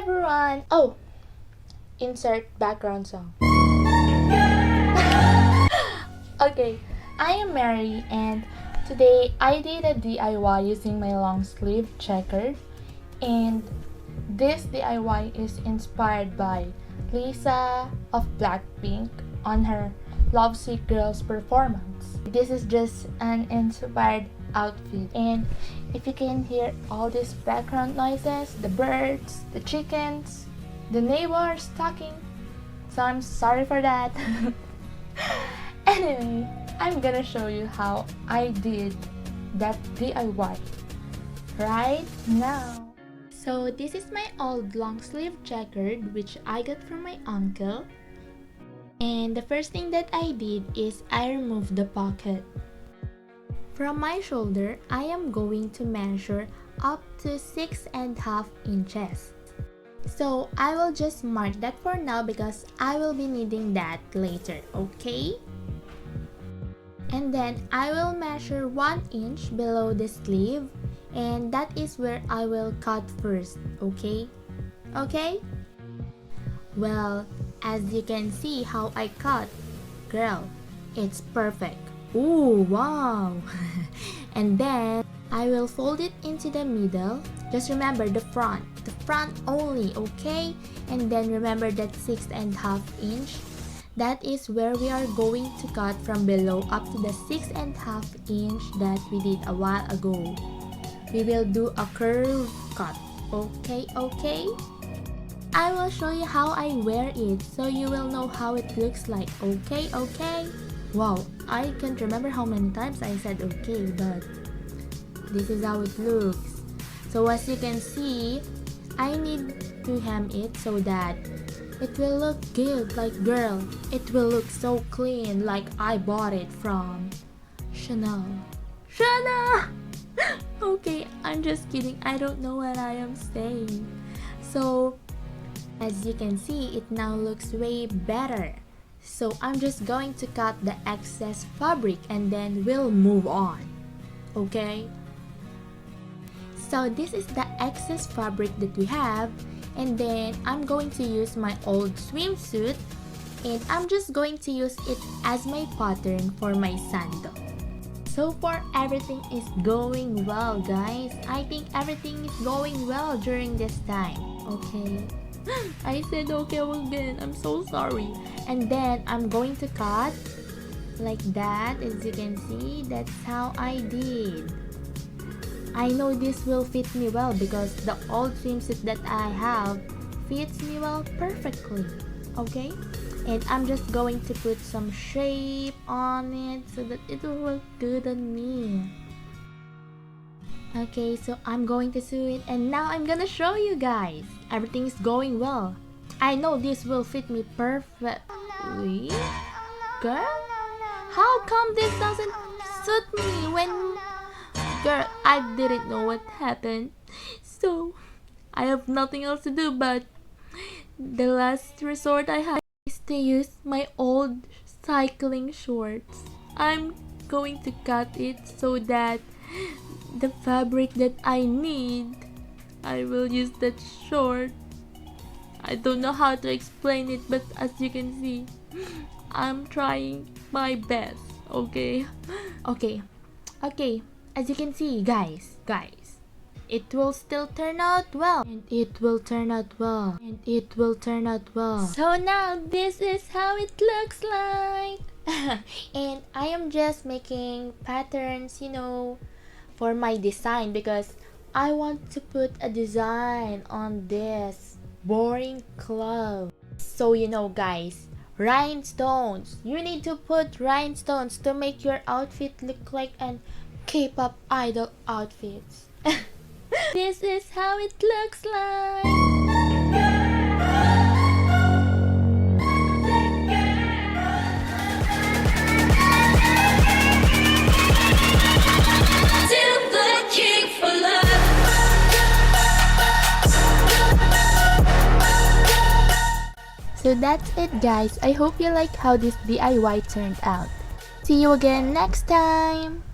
everyone! Oh! Insert background song. Okay, I am Mary and today I did a DIY using my long sleeve checkered, and this DIY is inspired by Lisa of Blackpink on her Lovesick Girls performance. This is just an inspired outfit, and if you can hear all these background noises, the birds, the chickens, the neighbors talking, so I'm sorry for that. Anyway, I'm gonna show you how I did that DIY right now. So this is my old long sleeve checkered which I got from my uncle, and the first thing that I did is I removed the pocket. From my shoulder, I am going to measure up to 6.5 inches. So I will just mark that for now because I will be needing that later, okay? And then I will measure 1 inch below the sleeve, and that is where I will cut first, okay? Okay? Well, as you can see how I cut, girl, it's perfect. Ooh, wow! And then I will fold it into the middle. Just remember the front only, okay? And then remember that 6.5 inch. That is where we are going to cut from below up to the 6.5 inch that we did a while ago. We will do a curve cut, okay? I will show you how I wear it so you will know how it looks like, okay? Wow, I can't remember how many times I said okay, but this is how it looks. So as you can see, I need to hem it so that it will look good, like girl, it will look so clean like I bought it from Chanel. Okay, I'm just kidding, I don't know what I am saying. So as you can see, it now looks way better. So I'm just going to cut the excess fabric and then we'll move on, okay? So this is the excess fabric that we have, and then I'm going to use my old swimsuit and I'm just going to use it as my pattern for my sandal. So far everything is going well, guys. I think everything is going well during this time, okay? I said okay again, I'm so sorry. And then I'm going to cut like that. As you can see, that's how I did. I know this will fit me well because the old swimsuit that I have fits me well perfectly, okay? And I'm just going to put some shape on it so that it will look good on me. Okay, so I'm going to sew it and now I'm gonna show you guys. Everything is going well. I know this will fit me perfectly. Girl, how come this doesn't suit me when... Girl, I didn't know what happened. So, I have nothing else to do but the last resort I have is to use my old cycling shorts. I'm going to cut it so that the fabric that I need, I will use that short. I don't know how to explain it, but as you can see, I'm trying my best, okay? Okay, as you can see, guys, it will still turn out well, and it will turn out well. So now this is how it looks like. And I am just making patterns, you know, for my design because I want to put a design on this boring cloth. So you know, guys, rhinestones. You need to put rhinestones to make your outfit look like an K-pop idol outfits. This is how it looks like. So that's it, guys. I hope you like how this DIY turned out. See you again next time.